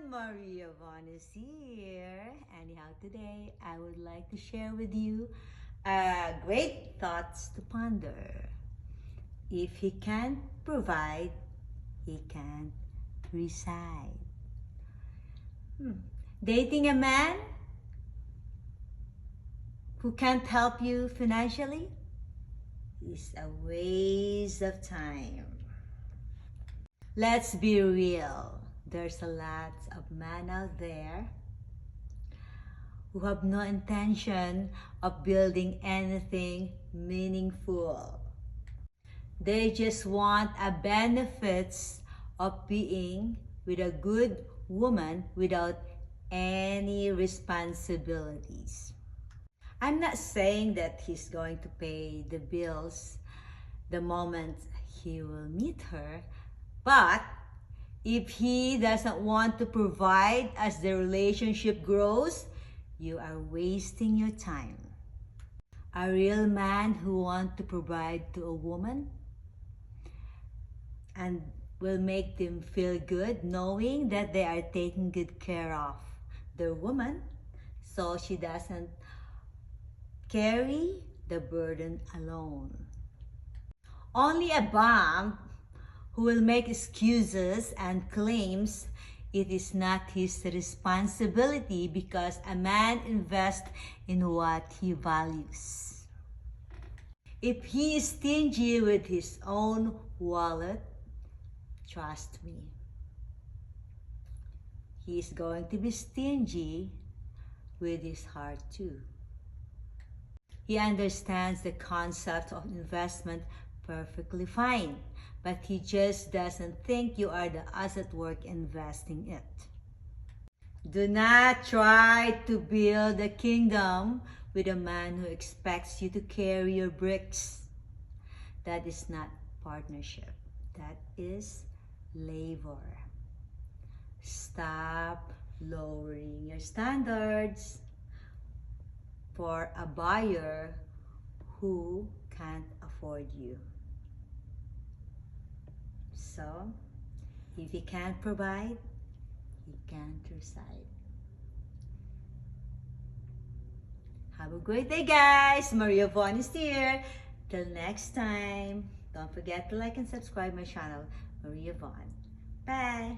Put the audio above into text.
Maria Von is here. Anyhow, today I would like to share with you great thoughts to ponder. If he can't provide, he can't reside. Dating a man who can't help you financially is a waste of time. Let's be real. There's a lot of men out there who have no intention of building anything meaningful. They just want a benefits of being with a good woman without any responsibilities. I'm not saying that he's going to pay the bills the moment he will meet her, but if he doesn't want to provide as the relationship grows, you are wasting your time. A real man who wants to provide to a woman and will make them feel good knowing that they are taking good care of their woman so she doesn't carry the burden alone. Only a bum who will make excuses and claims it is not his responsibility because a man invests in what he values. If he is stingy with his own wallet, trust me, he is going to be stingy with his heart too. He understands the concept of investment perfectly fine, but he just doesn't think you are the asset worth investing it. Do not try to build a kingdom with a man who expects you to carry your bricks. That is not partnership. That is labor. Stop lowering your standards for a buyer who can't afford you. So, if he can't provide, he can't reside. Have a great day, guys. Maria Von is here. Till next time, don't forget to like and subscribe my channel, Maria Von. Bye.